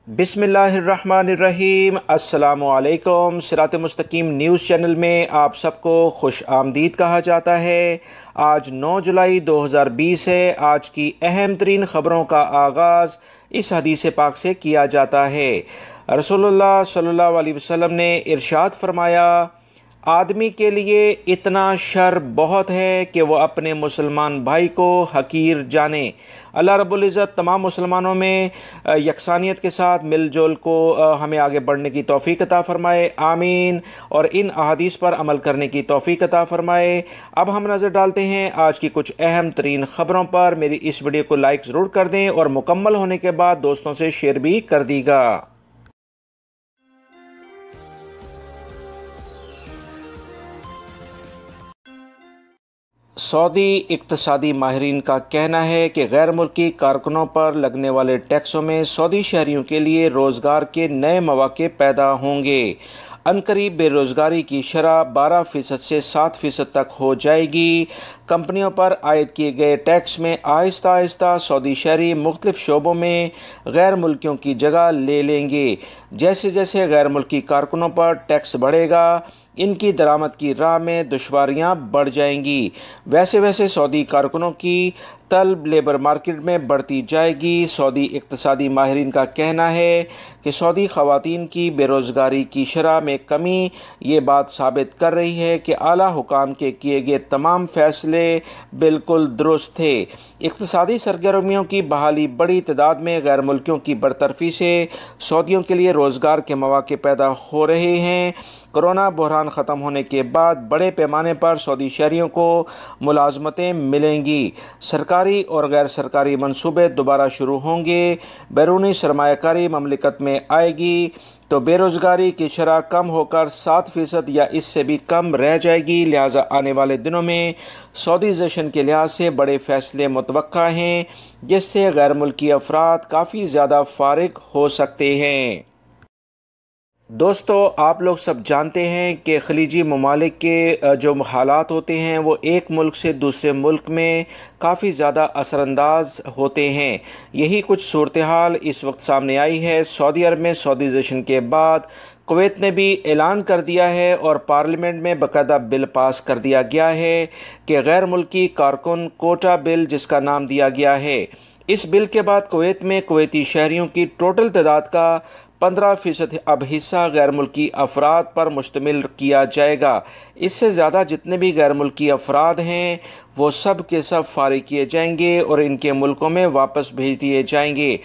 बिस्मिल्लाहिर्रहमानिर्रहीम। अस्सलामुअलैकुम। सिरात मुस्तकीम न्यूज़ चैनल में आप सबको खुश आमदीद कहा जाता है। आज 9 जुलाई 2020 है। आज की अहम तरीन ख़बरों का आगाज़ इस हदीस पाक से किया जाता है। रसूलुल्लाह सल्लल्लाहु अलैहि वसल्लम ने इरशाद फरमाया, आदमी के लिए इतना शर बहुत है कि वह अपने मुसलमान भाई को हकीर जाने। अल्लाह रब्बुल इज़्ज़त तमाम मुसलमानों में यकसानियत के साथ मिलजुल को हमें आगे बढ़ने की तौफ़ीक अता फ़रमाए, आमीन। और इन अहादीस पर अमल करने की तौफ़ीक अता फ़रमाए। अब हम नज़र डालते हैं आज की कुछ अहम तरीन ख़बरों पर। मेरी इस वीडियो को लाइक ज़रूर कर दें और मुकम्मल होने के बाद दोस्तों से शेयर भी कर दीगा। सऊदी इक़्तिसादी माहिरीन का कहना है कि गैर मुल्की कारकुनों पर लगने वाले टैक्सों में सऊदी शहरियों के लिए रोज़गार के नए मौक़े पैदा होंगे। अनकरीब बेरोज़गारी की शरह 12% से 7% तक हो जाएगी। कंपनियों पर आयद किए गए टैक्स में आहिस्ता आहिस्ता सऊदी शहरी मुख्तलिफ शोबों में गैर मुल्कियों की जगह ले लेंगे। जैसे जैसे गैर मुल्की कारकुनों पर टैक्स बढ़ेगा, इनकी दरामद की राह में दुश्वारियाँ बढ़ जाएंगी। वैसे वैसे सऊदी कारकुनों की तलब लेबर मार्केट में बढ़ती जाएगी। सऊदी इक़्तिसादी माहिरीन का कहना है कि सऊदी ख़वातीन की बेरोज़गारी की शरह में कमी ये बात साबित कर रही है कि आला हुकाम के किए गए तमाम फ़ैसले बिल्कुल दुरुस्त थे। इक़्तिसादी सरगर्मियों की बहाली, बड़ी तादाद में गैर मुल्कियों की बरतरफी से सऊदियों के लिए रोज़गार के मौक़े पैदा हो रहे हैं। कोरोना बहरान ख़त्म होने के बाद बड़े पैमाने पर सऊदी शहरियों को मुलाजमतें मिलेंगी। सरकारी और गैर सरकारी मनसूबे दोबारा शुरू होंगे। बैरूनी सरमायाकारी ममलिकत में आएगी तो बेरोज़गारी की शरह कम होकर 7% या इससे भी कम रह जाएगी। लिहाजा आने वाले दिनों में सऊदीज़ेशन के लिहाज से बड़े फ़ैसले मुतवक्का हैं, जिससे गैर मुल्की अफराद काफ़ी ज़्यादा फारिग हो सकते हैं। दोस्तों, आप लोग सब जानते हैं कि खलीजी ममालिक के जो हालात होते हैं वो एक मुल्क से दूसरे मुल्क में काफ़ी ज़्यादा असरअंदाज होते हैं। यही कुछ सूरत हाल इस वक्त सामने आई है। सऊदी अरब में सऊदीज़ेशन के बाद कुवैत ने भी ऐलान कर दिया है और पार्लियामेंट में बाकायदा बिल पास कर दिया गया है कि गैर मुल्की कारकुन कोटा बिल, जिसका नाम दिया गया है। इस बिल के बाद कुवैत में कुवैती शहरियों की टोटल तादाद का 15% अब हिस्सा गैर मुल्की अफराद पर मुश्तमिल किया जाएगा। इससे ज़्यादा जितने भी गैर मुल्की अफराद हैं वो सब के सब फारिग किए जाएंगे और इनके मुल्कों में वापस भेज दिए जाएंगे।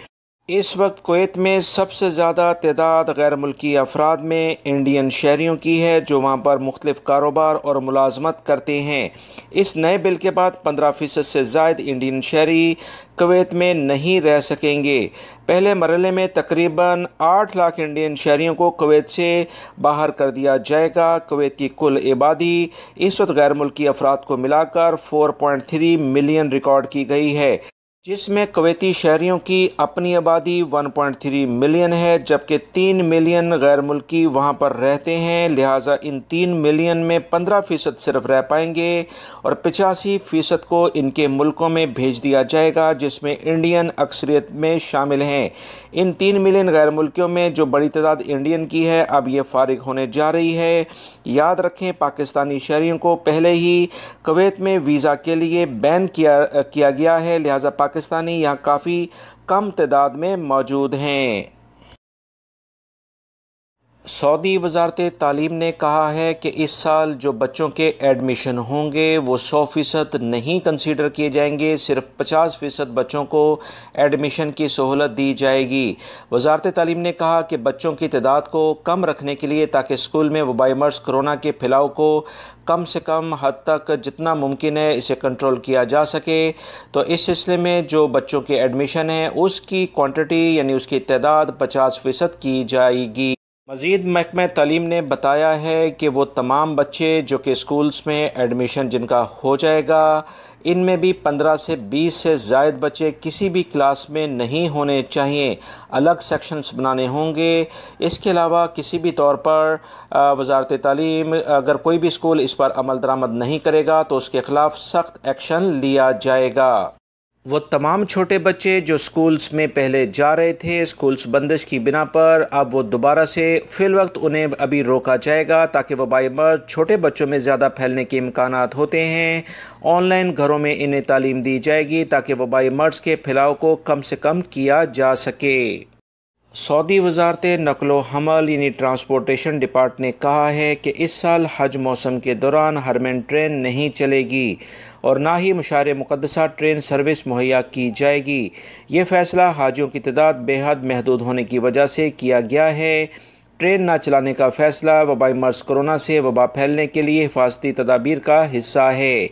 इस वक्त कुवैत में सबसे ज़्यादा तादाद गैर मुल्की अफराद में इंडियन शहरियों की है, जो वहाँ पर मुख्तलिफ़ कारोबार और मुलाजमत करते हैं। इस नए बिल के बाद 15% से ज़ायद इंडियन शहरी कुवैत में नहीं रह सकेंगे। पहले मरहले में तकरीबन 8 लाख इंडियन शहरियों को कुवैत से बाहर कर दिया जाएगा। कुवैत की कुल आबादी इस वक्त गैर मुल्की अफराद को मिलाकर 4.3 मिलियन रिकॉर्ड की गई है, जिसमें कुवैती शहरियों की अपनी आबादी 1.3 मिलियन है, जबकि 3 मिलियन गैर मुल्की वहाँ पर रहते हैं। लिहाजा इन 3 मिलियन में 15% सिर्फ रह पाएंगे और 85% को इनके मुल्कों में भेज दिया जाएगा, जिसमें इंडियन अक्सरियत में शामिल हैं। इन 3 मिलियन गैर मुल्कियों में जो बड़ी तादाद इंडियन की है, अब ये फारिग होने जा रही है। याद रखें, पाकिस्तानी शहरियों को पहले ही कुवैत में वीज़ा के लिए बैन किया गया है। लिहाजा पाकिस्तानी यहाँ काफ़ी कम तादाद में मौजूद हैं। सऊदी वज़ारत तालीम ने कहा है कि इस साल जो बच्चों के एडमिशन होंगे वो 100% नहीं कंसीडर किए जाएंगे, सिर्फ 50% बच्चों को एडमिशन की सहूलत दी जाएगी। वज़ारत तालीम ने कहा कि बच्चों की तादाद को कम रखने के लिए, ताकि स्कूल में वबाई मर्ज़ कोरोना के फैलाव को कम से कम हद तक जितना मुमकिन है इसे कंट्रोल किया जा सके, तो इस सिलसिले में जो बच्चों के एडमिशन है उसकी क्वांटिटी यानी उसकी तादाद 50% की जाएगी। मज़ीद महकमा तालीम ने बताया है कि वो तमाम बच्चे जो कि स्कूल्स में एडमिशन जिनका हो जाएगा, इनमें भी 15 से 20 से ज़ायद बच्चे किसी भी क्लास में नहीं होने चाहिए, अलग सेक्शंस बनाने होंगे। इसके अलावा किसी भी तौर पर वज़ारत तालीम अगर कोई भी स्कूल इस पर अमल दरामद नहीं करेगा तो उसके ख़िलाफ़ सख्त एक्शन लिया जाएगा। वो तमाम छोटे बच्चे जो स्कूल्स में पहले जा रहे थे, स्कूल्स बंदिश की बिना पर, अब वो दोबारा से फिल वक्त उन्हें अभी रोका जाएगा ताकि वबाई मर्ज छोटे बच्चों में ज़्यादा फैलने के इम्कानात होते हैं। ऑनलाइन घरों में इन्हें तालीम दी जाएगी ताकि वबाई मर्ज के फैलाव को कम से कम किया जा सके। सऊदी वजारत नकलो हमल यानी ट्रांसपोर्टेशन डिपार्ट ने कहा है कि इस साल हज मौसम के दौरान हरमैन ट्रेन नहीं चलेगी और ना ही मुशार मुक़द्दसा ट्रेन सर्विस मुहैया की जाएगी। ये फ़ैसला हाजियों की तादाद बेहद महदूद होने की वजह से किया गया है। ट्रेन ना चलाने का फ़ैसला वबाई मर्ज कोरोना से वबा फैलने के लिए हिफाजती तदाबीर का हिस्सा है।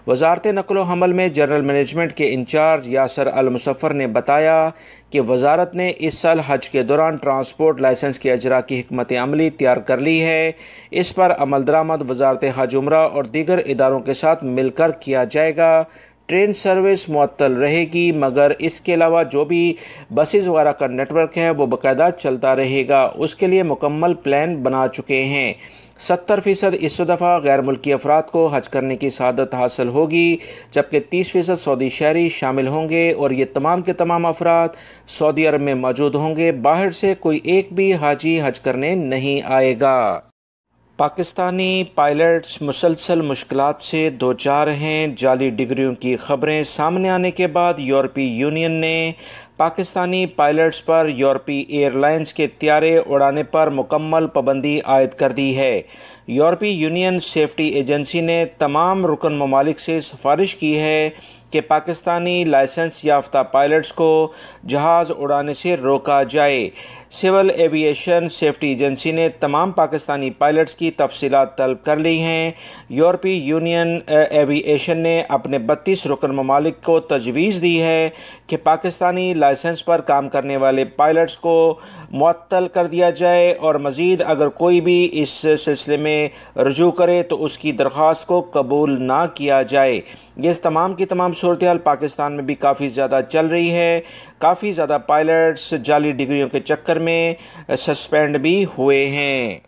वजारत नकलो हमल में जनरल मैनेजमेंट के इंचार्ज यासर अल मुसफ़र ने बताया कि वजारत ने इस साल हज के दौरान ट्रांसपोर्ट लाइसेंस के अजरा की हिकमत अमली तैयार कर ली है। इस पर अमल दरामद वजारत हज उम्रा और दीगर इदारों के साथ मिलकर किया जाएगा। ट्रेन सर्विस मुअत्तल रहेगी मगर इसके अलावा जो भी बसेस वगैरह का नेटवर्क है वो बाकायदा चलता रहेगा। उसके लिए मुकम्मल प्लान बना चुके हैं। 70% इस दफ़ा गैर मुल्की अफराद को हज करने की सआदत हासिल होगी, जबकि 30% सऊदी शहरी शामिल होंगे और ये तमाम के तमाम अफराद सऊदी अरब में मौजूद होंगे। बाहर से कोई एक भी हाजी हज करने नहीं आएगा। पाकिस्तानी पायलट्स मुसलसल मुश्किलात से दो चार हैं। जाली डिग्रियों की खबरें सामने आने के बाद यूरोपीय यूनियन ने पाकिस्तानी पायलट्स पर यूरोपीय एयरलाइंस के त्यारे उड़ाने पर मुकम्मल पाबंदी आयद कर दी है। यूरोपीय यूनियन सेफ्टी एजेंसी ने तमाम रुकन ममालिक से सिफारिश की है कि पाकिस्तानी लाइसेंस याफ्ता पायलट्स को जहाज़ उड़ाने से रोका जाए। सिविल एविएशन सेफ्टी एजेंसी ने तमाम पाकिस्तानी पायलट्स की तफसीलात तलब कर ली हैं। यूरोपीय यूनियन एविएशन ने अपने 32 रुकन ममालिक को तजवीज़ दी है कि पाकिस्तानी लाइसेंस पर काम करने वाले पायलट्स को मुअत्तल कर दिया जाए और मज़ीद अगर कोई भी इस सिलसिले में रुजू करे तो उसकी दरख्वास्त को कबूल ना किया जाए। ये तमाम की तमाम सूरत हाल पाकिस्तान में भी काफ़ी ज़्यादा चल रही है। काफ़ी ज़्यादा पायलट्स जाली डिग्रियों के चक्कर में सस्पेंड भी हुए हैं।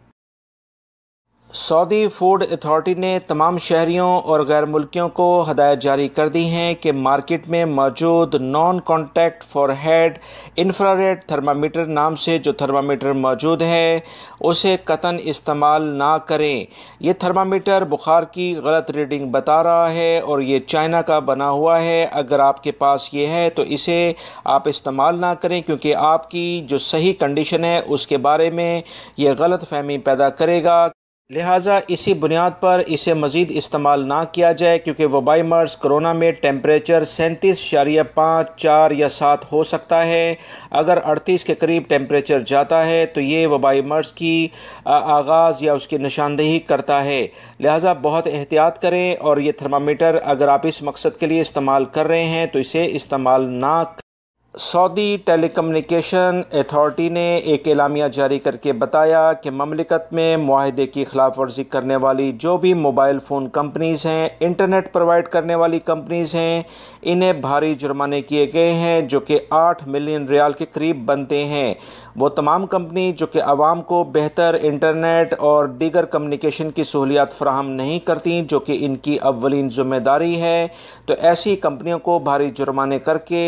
सऊदी फूड अथॉरिटी ने तमाम शहरियों और गैर मुल्कियों को हदायत जारी कर दी हैं कि मार्केट में मौजूद non contact forehead infrared thermometer नाम से जो थर्मामीटर मौजूद है उसे कतन इस्तेमाल ना करें। ये थर्मामीटर बुखार की गलत रीडिंग बता रहा है और ये चाइना का बना हुआ है। अगर आपके पास ये है तो इसे आप इस्तेमाल ना करें क्योंकि आपकी जो सही कंडीशन है उसके बारे में ये गलत फहमी पैदा करेगा। लिहाजा इसी बुनियाद पर इसे मज़ीद इस्तेमाल ना किया जाए क्योंकि वबाई मर्ज कोरोना में टेम्परेचर 37.5, 4 या 7 हो सकता है। अगर 38 के करीब टेम्परेचर जाता है तो ये वबाई मर्ज की आगाज़ या उसकी निशानदेही करता है। लिहाजा बहुत एहतियात करें और ये थर्मामीटर अगर आप इस मकसद के लिए इस्तेमाल कर रहे हैं तो इसे इस्तेमाल ना। सऊदी टेलीकम्युनिकेशन अथॉरिटी ने एक एलामिया जारी करके बताया कि ममलिकत में मुआहदे की खिलाफ वर्जी करने वाली जो भी मोबाइल फ़ोन कंपनीज़ हैं, इंटरनेट प्रोवाइड करने वाली कंपनीज़ हैं, इन्हें भारी जुर्माने किए गए हैं जो कि 8 मिलियन रियाल के करीब बनते हैं। वो तमाम कंपनी जो कि आवाम को बेहतर इंटरनेट और दीगर कम्युनिकेशन की सहूलियात फ़राहम नहीं करती जो कि इनकी अव्वलीन ज़िम्मेदारी है, तो ऐसी कंपनियों को भारी जुर्माने करके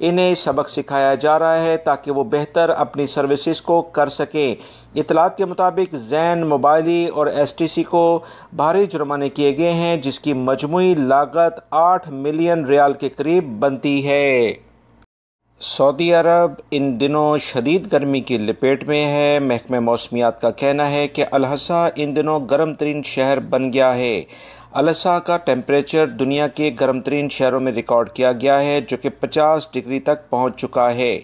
इन्हें सबक सिखाया जा रहा है ताकि वो बेहतर अपनी सर्विसेज को कर सकें। इतलात के मुताबिक जैन मोबाइली और एसटीसी को भारी जुर्माने किए गए हैं जिसकी मजमुई लागत 8 मिलियन रियाल के करीब बनती है। सऊदी अरब इन दिनों शदीद गर्मी की लपेट में है। महकमे मौसमियात का कहना है कि अल-हसा इन दिनों गर्म तरीन शहर बन गया है। अल-हसा का टेम्परेचर दुनिया के गर्म तरीन शहरों में रिकॉर्ड किया गया है जो कि 50 डिग्री तक पहुंच चुका है।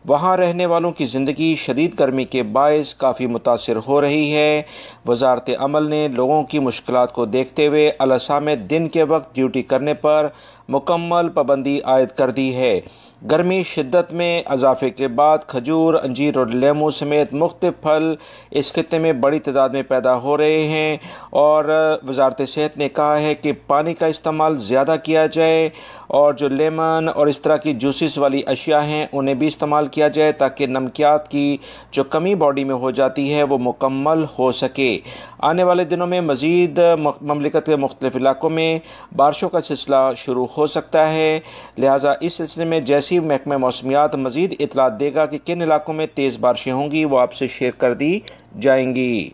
वहां रहने वालों की ज़िंदगी शदीद गर्मी के बायस काफ़ी मुतासिर हो रही है। वजारत अमल ने लोगों की मुश्किलात को देखते हुए अल-हसा में दिन के वक्त ड्यूटी करने पर मुकम्मल पाबंदी आयद कर दी है। गर्मी शिद्दत में इजाफे के बाद खजूर, अंजीर और लेमू समेत मुख्तलिफ फल इस खित्ते में बड़ी तादाद में पैदा हो रहे हैं और वजारत सेहत ने कहा है कि पानी का इस्तेमाल ज़्यादा किया जाए और जो लेमन और इस तरह की जूसेस वाली अशिया हैं उन्हें भी इस्तेमाल किया जाए ताकि नमकियात की जो कमी बॉडी में हो जाती है वो मुकम्मल हो सके। आने वाले दिनों में मज़ीद ममलिकत के मुख्तलिफ इलाकों में बारिशों का सिलसिला शुरू हो सकता है, लिहाजा इस सिलसिले में जैसी महकमा मौसमियात मज़ीद इतलात देगा कि किन इलाकों में तेज़ बारिशें होंगी वो आपसे शेयर कर दी जाएंगी।